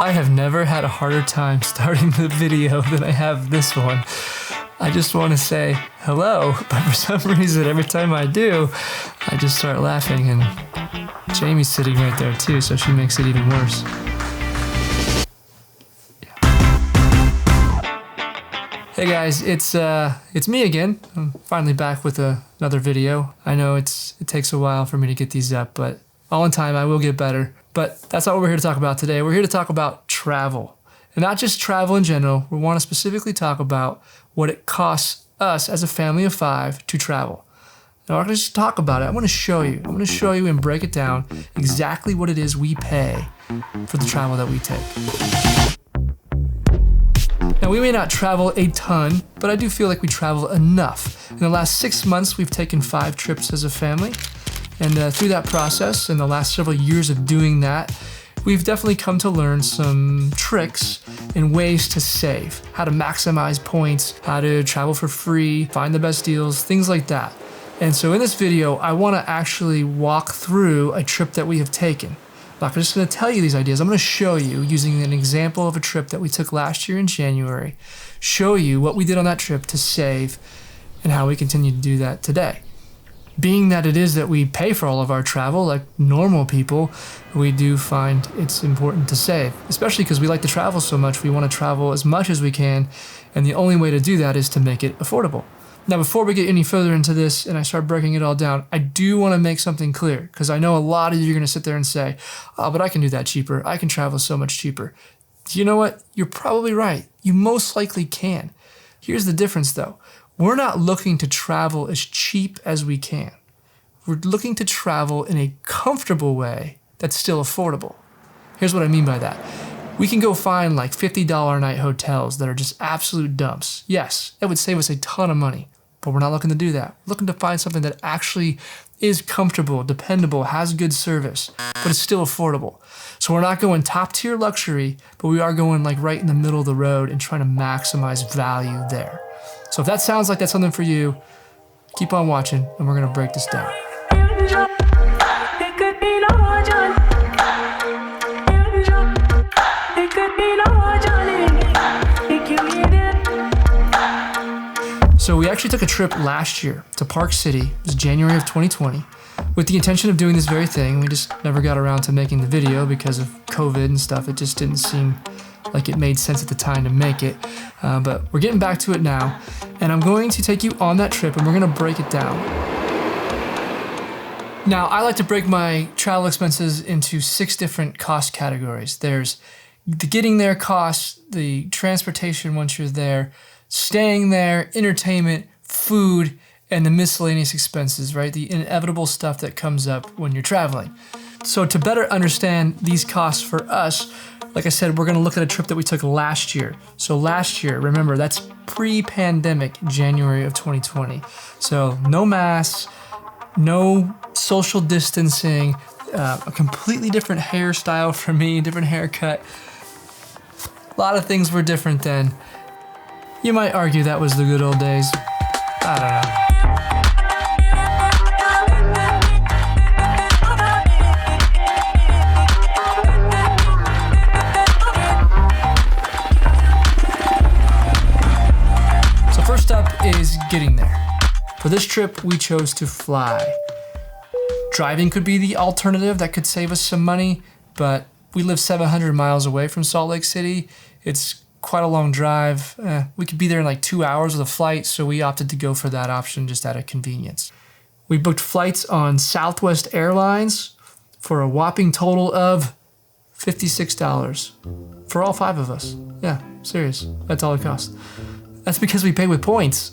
I have never had a harder time starting the video than I have this one. I just want to say hello, but for some reason, every time I do, I just start laughing, and Jamie's sitting right there too, so she makes it even worse. Hey guys, it's me again. I'm finally back with another video. I know it takes a while for me to get these up, but all in time, I will get better. But that's not what we're here to talk about today. We're here to talk about travel. And not just travel in general. We want to specifically talk about what it costs us as a family of 5 to travel. Now, I'm not just talk about it. I want to show you. I'm going to show you and break it down exactly what it is we pay for the travel that we take. Now, we may not travel a ton, but I do feel like we travel enough. In the last 6 months, we've taken 5 trips as a family. And through that process, in the last several years of doing that, we've definitely come to learn some tricks and ways to save, how to maximize points, how to travel for free, find the best deals, things like that. And so in this video, I want to actually walk through a trip that we have taken. I'm not just going to tell you these ideas. I'm going to show you using an example of a trip that we took last year in January, show you what we did on that trip to save and how we continue to do that today. Being that it is that we pay for all of our travel, like normal people, we do find it's important to save, especially because we like to travel so much. We want to travel as much as we can, and the only way to do that is to make it affordable. Now, before we get any further into this and I start breaking it all down, I do want to make something clear, because I know a lot of you are going to sit there and say, oh, but I can do that cheaper. I can travel so much cheaper. You know what? You're probably right. You most likely can. Here's the difference, though. We're not looking to travel as cheap as we can. We're looking to travel in a comfortable way that's still affordable. Here's what I mean by that. We can go find like $50 a night hotels that are just absolute dumps. Yes, it would save us a ton of money, but we're not looking to do that. We're looking to find something that actually is comfortable, dependable, has good service, but it's still affordable. So we're not going top tier luxury, but we are going like right in the middle of the road and trying to maximize value there. So if that sounds like that's something for you, keep on watching and we're gonna break this down. So we actually took a trip last year to Park City. It was January of 2020 with the intention of doing this very thing. We just never got around to making the video because of COVID and stuff. It just didn't seem like it made sense at the time to make it, but we're getting back to it now, and I'm going to take you on that trip and we're gonna break it down. Now, I like to break my travel expenses into 6 different cost categories. There's the getting there costs, the transportation once you're there, staying there, entertainment, food, and the miscellaneous expenses, right? The inevitable stuff that comes up when you're traveling. So to better understand these costs for us, like I said, we're gonna look at a trip that we took last year. So last year, remember, that's pre-pandemic, January of 2020. So no masks, no social distancing, a completely different hairstyle for me, different haircut. A lot of things were different then. You might argue that was the good old days. I don't know. First up is getting there. For this trip, we chose to fly. Driving could be the alternative that could save us some money, but we live 700 miles away from Salt Lake City. It's quite a long drive. We could be there in like 2 hours with a flight, so we opted to go for that option just out of convenience. We booked flights on Southwest Airlines for a whopping total of $56 for all 5 of us. Yeah, serious. That's all it cost. That's because we pay with points.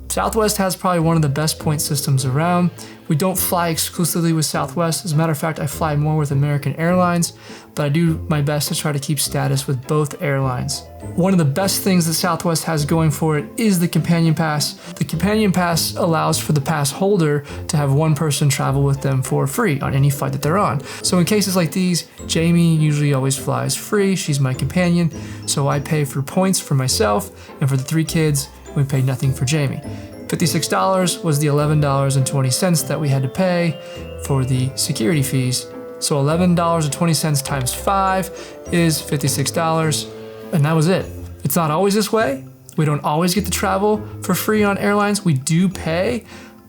Southwest has probably one of the best point systems around. We don't fly exclusively with Southwest. As a matter of fact, I fly more with American Airlines, but I do my best to try to keep status with both airlines. One of the best things that Southwest has going for it is the Companion Pass. The Companion Pass allows for the pass holder to have one person travel with them for free on any flight that they're on. So in cases like these, Jamie usually always flies free. She's my companion, so I pay for points for myself, and for the 3 kids, we pay nothing for Jamie. $56 was the $11.20 that we had to pay for the security fees. So $11.20 times 5 is $56. And that was it. It's not always this way. We don't always get to travel for free on airlines. We do pay,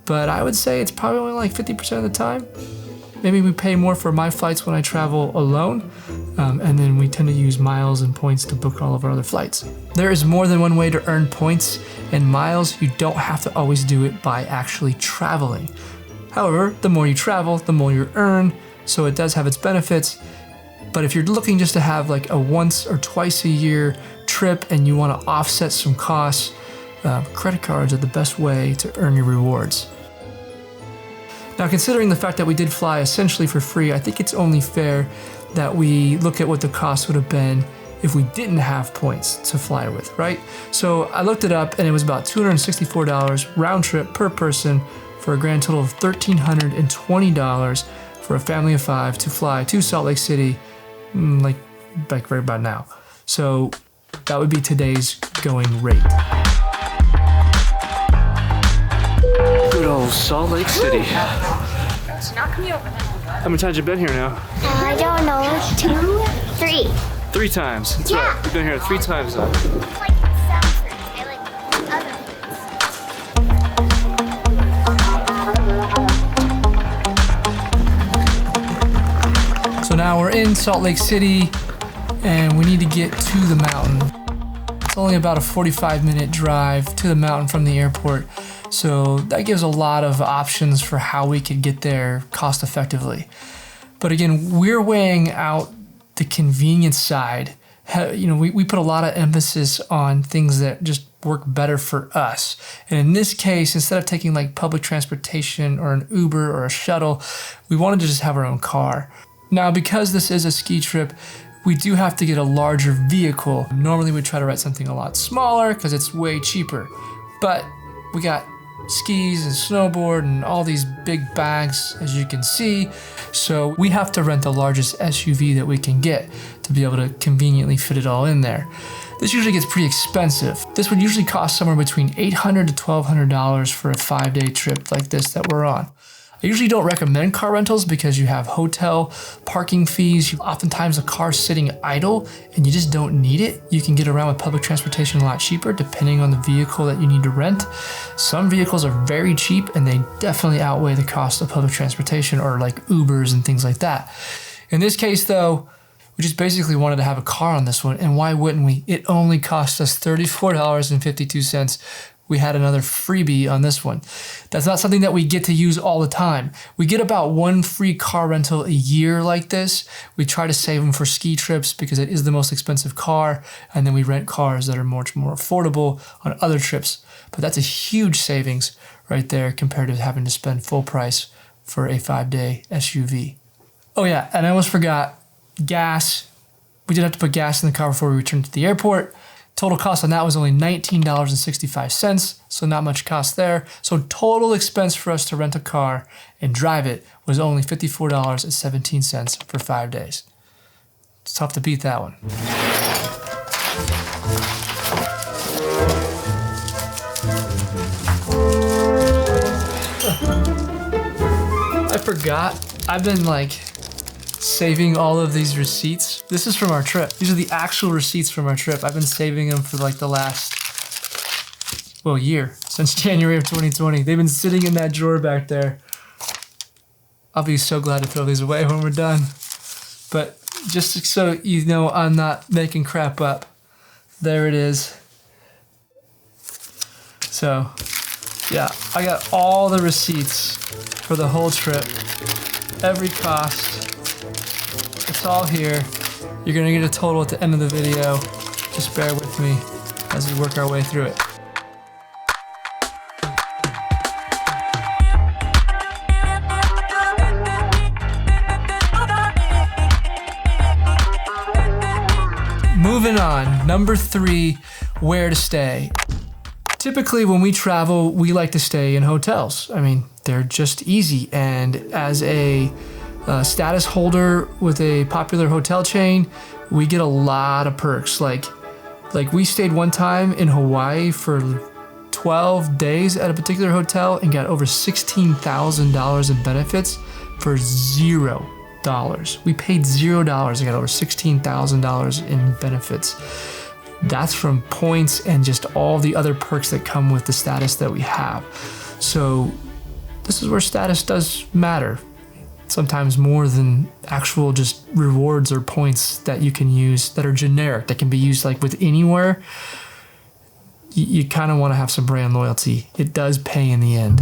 but I would say it's probably only like 50% of the time. Maybe we pay more for my flights when I travel alone, and then we tend to use miles and points to book all of our other flights. There is more than one way to earn points and miles. You don't have to always do it by actually traveling. However, the more you travel, the more you earn, so it does have its benefits. But if you're looking just to have like a once or twice a year trip and you want to offset some costs, credit cards are the best way to earn your rewards. Now, considering the fact that we did fly essentially for free, I think it's only fair that we look at what the cost would have been if we didn't have points to fly with, right? So I looked it up and it was about $264 round trip per person for a grand total of $1,320 for a family of 5 to fly to Salt Lake City, like right about now. So that would be today's going rate. Good old Salt Lake City. Knock me over. How many times have you been here now? I don't know. 2, 3. 3 times. That's right. We've been here 3 times now. I like Sanford. I like other. So now we're in Salt Lake City and we need to get to the mountain. It's only about a 45-minute drive to the mountain from the airport. So that gives a lot of options for how we could get there cost effectively. But again, we're weighing out the convenience side. You know, we put a lot of emphasis on things that just work better for us. And in this case, instead of taking like public transportation or an Uber or a shuttle, we wanted to just have our own car. Now, because this is a ski trip, we do have to get a larger vehicle. Normally we try to rent something a lot smaller because it's way cheaper. But we got skis and snowboard and all these big bags, as you can see. So we have to rent the largest SUV that we can get to be able to conveniently fit it all in there. This usually gets pretty expensive. This would usually cost somewhere between $800 to $1,200 for a 5-day trip like this that we're on. I usually don't recommend car rentals because you have hotel parking fees. Oftentimes the car's sitting idle and you just don't need it. You can get around with public transportation a lot cheaper depending on the vehicle that you need to rent. Some vehicles are very cheap and they definitely outweigh the cost of public transportation or like Ubers and things like that. In this case though, we just basically wanted to have a car on this one, and why wouldn't we? It only cost us $34.52. We had another freebie on this one. That's not something that we get to use all the time. We get about 1 free car rental a year like this. We try to save them for ski trips because it is the most expensive car, and then we rent cars that are much more affordable on other trips. But that's a huge savings right there compared to having to spend full price for a 5-day SUV. Oh yeah, and I almost forgot, gas. We did have to put gas in the car before we returned to the airport. Total cost on that was only $19.65, so not much cost there. So total expense for us to rent a car and drive it was only $54.17 for 5 days. It's tough to beat that one. I forgot. I've been like saving all of these receipts. This is from our trip. These are the actual receipts from our trip. I've been saving them for like the last, year, since January of 2020. They've been sitting in that drawer back there. I'll be so glad to throw these away when we're done. But just so you know I'm not making crap up, there it is. So yeah, I got all the receipts for the whole trip, every cost. It's all here. You're gonna get a total at the end of the video. Just bear with me as we work our way through it. Moving on, number 3, where to stay. Typically when we travel, we like to stay in hotels. I mean, they're just easy, and as a status holder with a popular hotel chain, we get a lot of perks. Like we stayed one time in Hawaii for 12 days at a particular hotel and got over $16,000 in benefits for $0 We paid $0. I got over $16,000 in benefits. That's from points and just all the other perks that come with the status that we have. So this is where status does matter. Sometimes more than actual just rewards or points that you can use that are generic, that can be used like with anywhere. You kind of want to have some brand loyalty. It does pay in the end.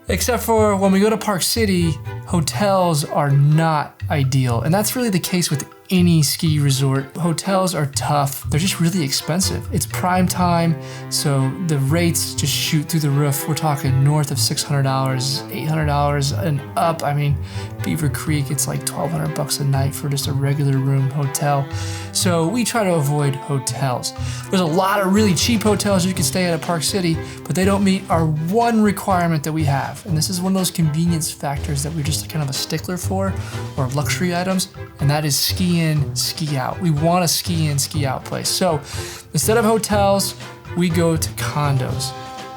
Except for when we go to Park City, hotels are not ideal. And that's really the case with any ski resort. Hotels are tough. They're just really expensive. It's prime time, so the rates just shoot through the roof. We're talking north of $600, $800 and up. I mean, Beaver Creek, it's like $1,200 a night for just a regular room hotel. So we try to avoid hotels. There's a lot of really cheap hotels you can stay at Park City, but they don't meet our one requirement that we have. And this is one of those convenience factors that we're just kind of a stickler for, or luxury items, and that is ski in, ski out. We want a ski in, ski out place. So instead of hotels, we go to condos.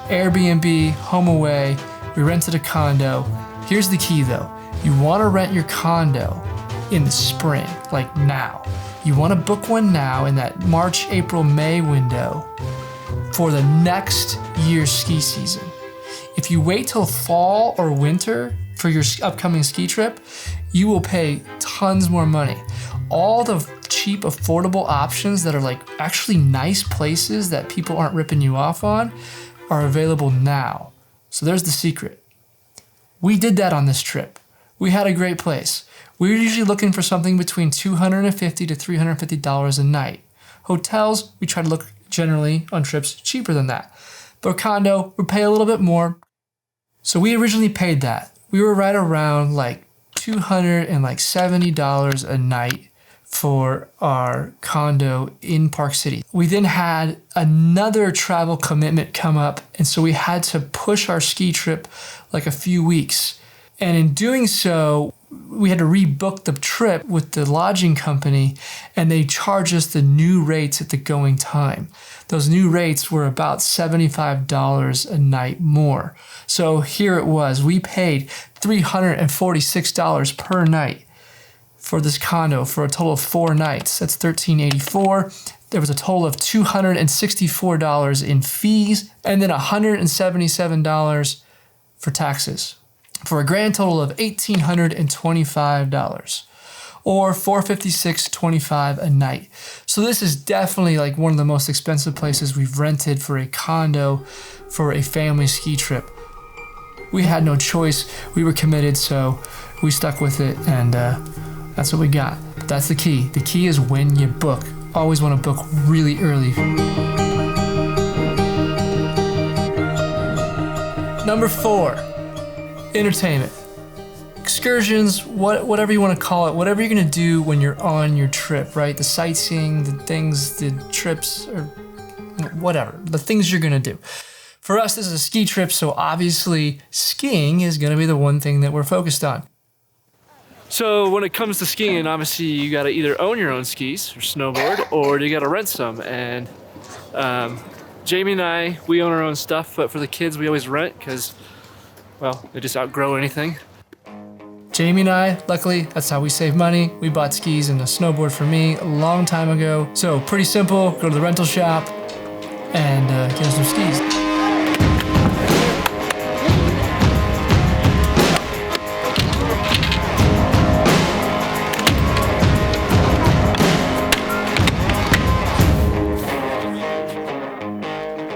Airbnb, HomeAway, we rented a condo. Here's the key though. You want to rent your condo in the spring, like now. You want to book one now in that March, April, May window for the next year's ski season. If you wait till fall or winter for your upcoming ski trip, you will pay tons more money. All the cheap, affordable options that are like actually nice places that people aren't ripping you off on are available now. So there's the secret. We did that on this trip. We had a great place. We were usually looking for something between $250 to $350 a night. Hotels, we try to look generally on trips cheaper than that. But a condo, we pay a little bit more. So we originally paid that. We were right around like $270 a night for our condo in Park City. We then had another travel commitment come up, and so we had to push our ski trip like a few weeks. And in doing so, we had to rebook the trip with the lodging company, and they charged us the new rates at the going time. Those new rates were about $75 a night more. So here it was, we paid $346 per night for this condo for a total of 4 nights. That's $1,384. There was a total of $264 in fees, and then $177 for taxes, for a grand total of $1,825, or $456.25 a night. So this is definitely like one of the most expensive places we've rented for a condo for a family ski trip. We had no choice. We were committed, so we stuck with it, and that's what we got. But that's the key. The key is when you book. Always want to book really early. Number 4. Entertainment. Excursions, whatever you want to call it, whatever you're going to do when you're on your trip, right? The sightseeing, the things, the trips, or whatever, the things you're going to do. For us, this is a ski trip, so obviously skiing is going to be the one thing that we're focused on. So when it comes to skiing, obviously you got to either own your own skis or snowboard, or you got to rent some. And Jamie and I, we own our own stuff, but for the kids, we always rent because, well, they just outgrow anything. Jamie and I, luckily, that's how we save money. We bought skis and a snowboard for me a long time ago. So pretty simple, go to the rental shop and get us some skis.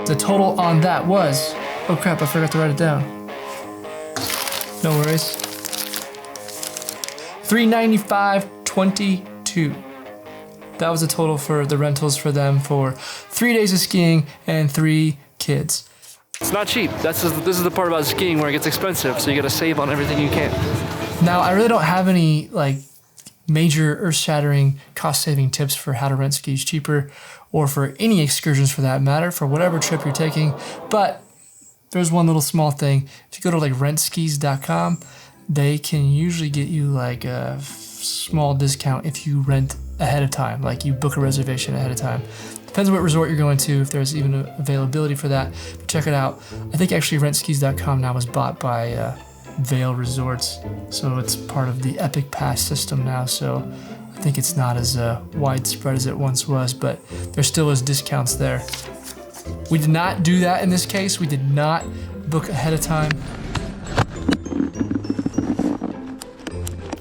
The total on that was, oh crap, I forgot to write it down. No worries. $395.22. That was the total for the rentals for them for 3 days of skiing and 3 kids. It's not cheap. This is the part about skiing where it gets expensive, so you gotta save on everything you can. Now, I really don't have any like major earth-shattering cost-saving tips for how to rent skis cheaper, or for any excursions for that matter, for whatever trip you're taking. But there's one little small thing. If you go to like rentskis.com, they can usually get you like a small discount if you rent ahead of time, like you book a reservation ahead of time. Depends on what resort you're going to, if there's even availability for that. But check it out. I think actually rentskis.com now was bought by Vail Resorts, so it's part of the Epic Pass system now, so I think it's not as widespread as it once was, but there still is discounts there. We did not do that in this case. We did not book ahead of time.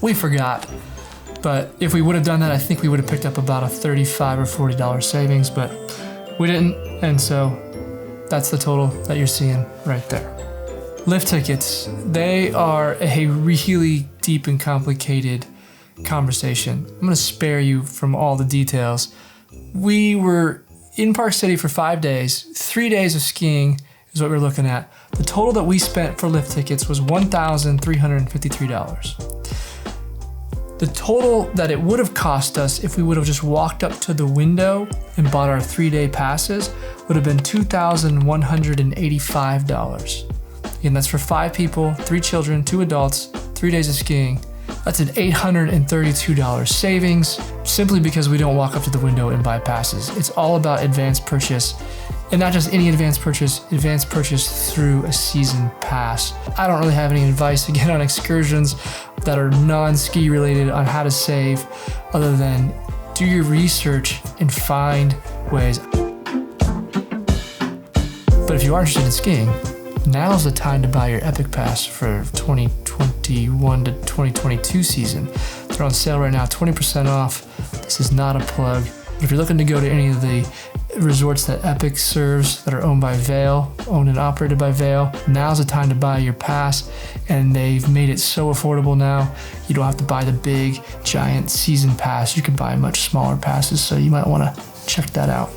We forgot, but if we would have done that, I think we would have picked up about a $35 or $40 savings, but we didn't, and so that's the total that you're seeing right there. Lift tickets, they are a really deep and complicated conversation. I'm gonna spare you from all the details. We were in Park City for 5 days, 3 days of skiing is what we're looking at. The total that we spent for lift tickets was $1,353. The total that it would have cost us if we would have just walked up to the window and bought our 3-day passes would have been $2,185. Again, that's for 5 people, 3 children, 2 adults, 3 days of skiing. That's an $832 savings simply because we don't walk up to the window and buy passes. It's all about advanced purchase, and not just any advanced purchase through a season pass. I don't really have any advice again on excursions that are non-ski related on how to save, other than do your research and find ways. But if you are interested in skiing, now's the time to buy your Epic Pass for 2021 to 2022 season. They're on sale right now, 20% off. This is not a plug. But if you're looking to go to any of the resorts that Epic serves that are owned by Vail, owned and operated by Vail, now's the time to buy your pass, and they've made it so affordable now. You don't have to buy the big, giant season pass. You can buy much smaller passes, so you might want to check that out.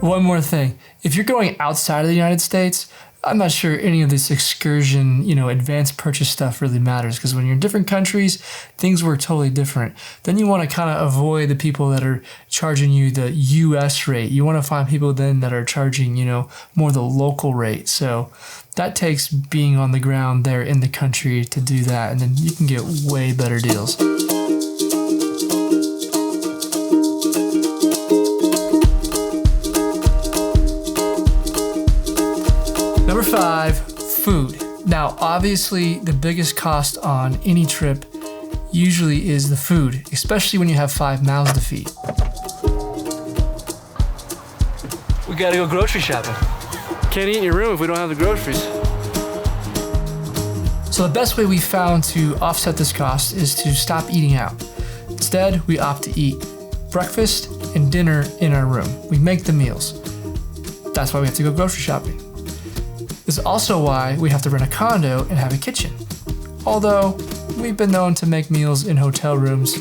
One more thing. If you're going outside of the United States, I'm not sure any of this excursion, advanced purchase stuff really matters, because when you're in different countries, things work totally different. Then you want to kind of avoid the people that are charging you the US rate. You want to find people then that are charging, more the local rate. So that takes being on the ground there in the country to do that, and then you can get way better deals. Number 5, food. Now, obviously, the biggest cost on any trip usually is the food, especially when you have 5 mouths to feed. We gotta go grocery shopping. Can't eat in your room if we don't have the groceries. So the best way we found to offset this cost is to stop eating out. Instead, we opt to eat breakfast and dinner in our room. We make the meals. That's why we have to go grocery shopping. This is also why we have to rent a condo and have a kitchen. Although we've been known to make meals in hotel rooms.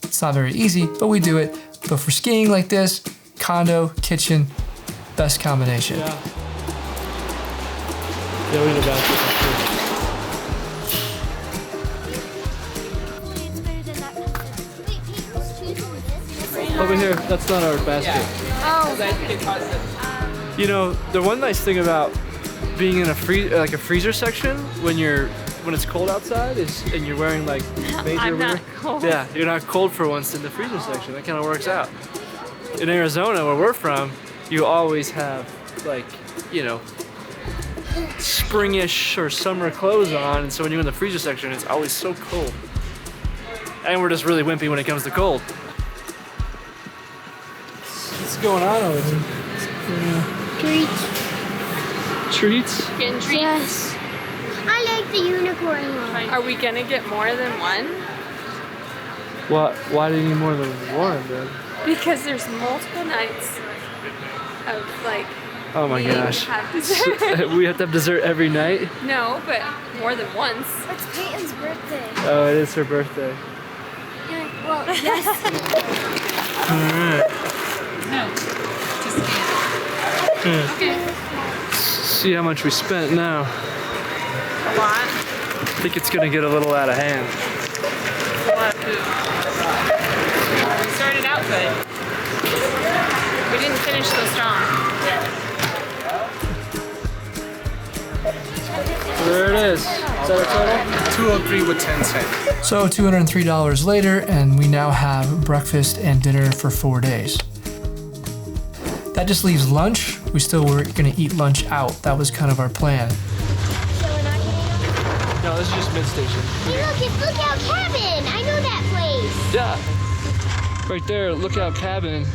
It's not very easy, but we do it. But for skiing like this, condo, kitchen, best combination. Yeah. They're in about over here, that's not our basket. Oh. The one nice thing about being in a freezer section when it's cold outside and you're wearing like major I'm not cold. Yeah, you're not cold for once in the freezer section. That kind of works out. In Arizona, where we're from, you always have springish or summer clothes on, and so when you're in the freezer section, it's always so cold. And we're just really wimpy when it comes to cold. What's going on over here? Treats? Getting treats? Yes. I like the unicorn one. Are we gonna get more than one? Why do you need more than one, then? Because there's multiple nights of oh my gosh. Have dessert. We have to have dessert every night? No, but more than once. It's Peyton's birthday. Oh, it is her birthday. Yeah, well, yes. Alright. No. Just okay. See how much we spent now. A lot. I think it's gonna get a little out of hand. A lot of food. We started out good. We didn't finish so strong. There it is. Is that our total? 203 with 10 cents. So $203 later, and we now have breakfast and dinner for 4 days. That just leaves lunch. We still were gonna eat lunch out. That was kind of our plan. So we're not getting No, this is just mid-station. Hey, look, it's Lookout Cabin. I know that place. Yeah. Right there, Lookout Cabin.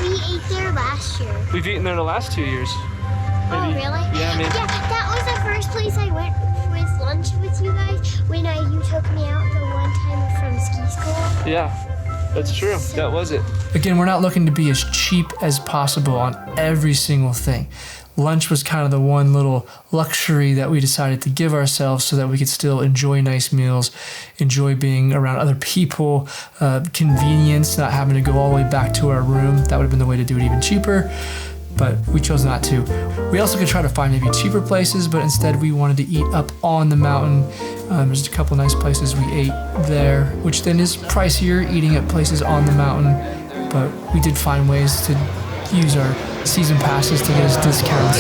We ate there last year. We've eaten there the last 2 years. Oh, Maybe. really? Yeah, maybe. Yeah, that was the first place I went with lunch with you guys when you took me out the one time from ski school. Yeah, that's true. That was it. Again, we're not looking to be as cheap as possible on every single thing. Lunch was kind of the one little luxury that we decided to give ourselves so that we could still enjoy nice meals, enjoy being around other people, convenience, not having to go all the way back to our room. That would have been the way to do it even cheaper, but we chose not to. We also could try to find maybe cheaper places, but instead we wanted to eat up on the mountain. There's a couple nice places we ate there, which then is pricier eating at places on the mountain, but we did find ways to use our season passes to get us discounts.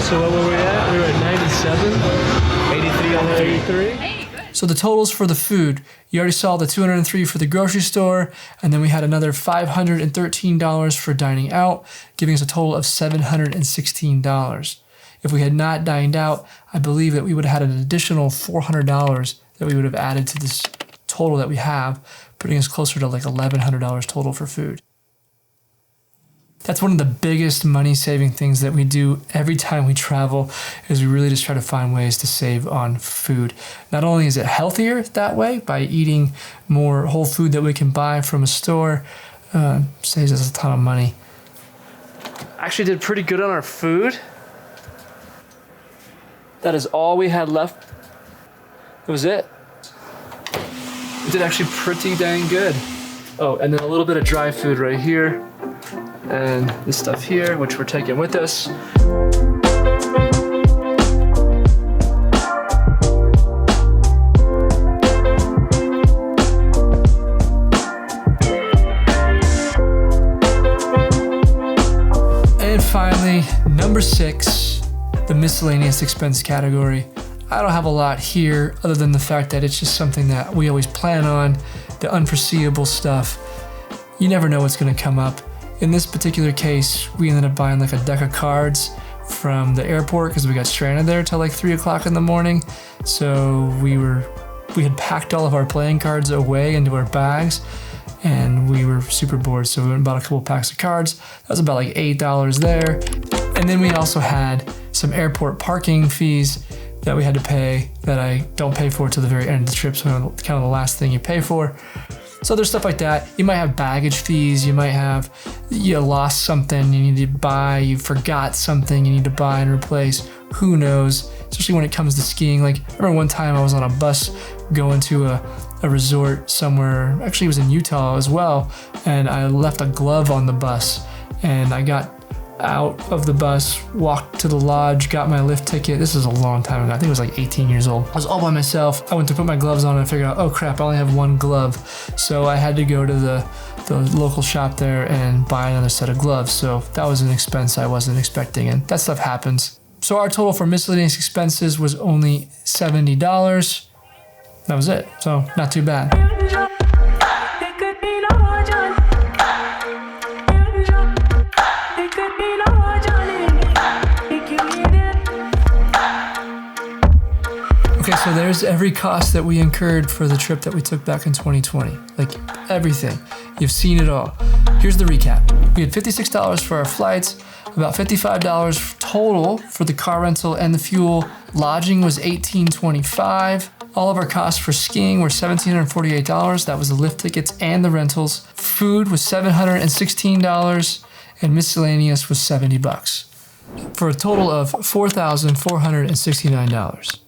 So what were we at? We were at 97? 83 on the 83? So the totals for the food, you already saw the $203 for the grocery store, and then we had another $513 for dining out, giving us a total of $716. If we had not dined out, I believe that we would have had an additional $400 that we would have added to this total that we have, putting us closer to like $1,100 total for food. That's one of the biggest money-saving things that we do every time we travel, is we really just try to find ways to save on food. Not only is it healthier that way, by eating more whole food that we can buy from a store, saves us a ton of money. Actually did pretty good on our food. That is all we had left. That was it. We did actually pretty dang good. Oh, and then a little bit of dry food right here. And this stuff here, which we're taking with us. And finally, number 6, the miscellaneous expense category. I don't have a lot here other than the fact that it's just something that we always plan on, the unforeseeable stuff. You never know what's gonna come up. In this particular case, we ended up buying like a deck of cards from the airport because we got stranded there till like 3 o'clock in the morning. So we had packed all of our playing cards away into our bags, and we were super bored. So we went and bought a couple packs of cards. That was about like $8 there. And then we also had some airport parking fees that we had to pay that I don't pay for till the very end of the trip. So kind of the last thing you pay for. So there's stuff like that. You might have baggage fees. You might have, you lost something you need to buy. You forgot something you need to buy and replace. Who knows? Especially when it comes to skiing. Like, I remember one time I was on a bus going to a resort somewhere. Actually, it was in Utah as well. And I left a glove on the bus. And I got out of the bus, walked to the lodge, got my lift ticket. This is a long time ago. I think it was like 18 years old. I was all by myself. I went to put my gloves on and I figured out, oh crap, I only have one glove. So I had to go to the local shop there and buy another set of gloves. So that was an expense I wasn't expecting, and that stuff happens. So our total for miscellaneous expenses was only $70. That was it. So not too bad. Okay, so there's every cost that we incurred for the trip that we took back in 2020. Like, everything. You've seen it all. Here's the recap. We had $56 for our flights, about $55 total for the car rental and the fuel. Lodging was $18.25. All of our costs for skiing were $1,748. That was the lift tickets and the rentals. Food was $716, and miscellaneous was $70, for a total of $4,469.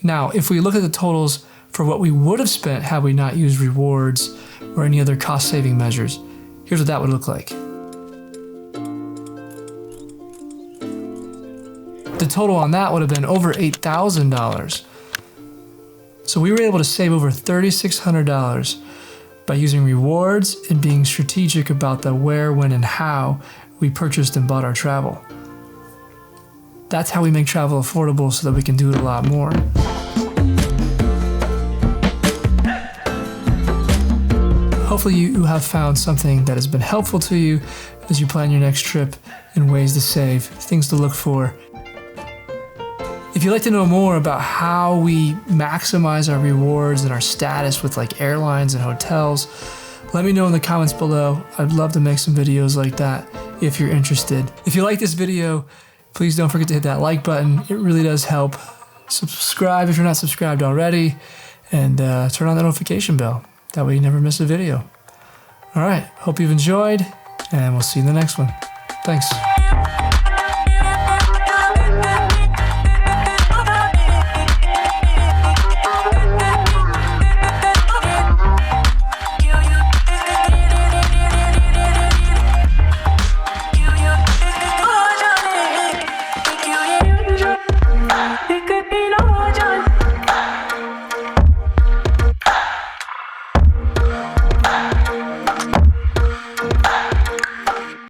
Now, if we look at the totals for what we would have spent had we not used rewards or any other cost-saving measures, here's what that would look like. The total on that would have been over $8,000. So we were able to save over $3,600 by using rewards and being strategic about the where, when, and how we purchased and bought our travel. That's how we make travel affordable so that we can do it a lot more. hopefully you have found something that has been helpful to you as you plan your next trip and ways to save, things to look for. If you'd like to know more about how we maximize our rewards and our status with like airlines and hotels, let me know in the comments below. I'd love to make some videos like that if you're interested. If you like this video, please don't forget to hit that like button. It really does help. Subscribe if you're not subscribed already, and turn on the notification bell. That way you never miss a video. All right, hope you've enjoyed, and we'll see you in the next one. Thanks.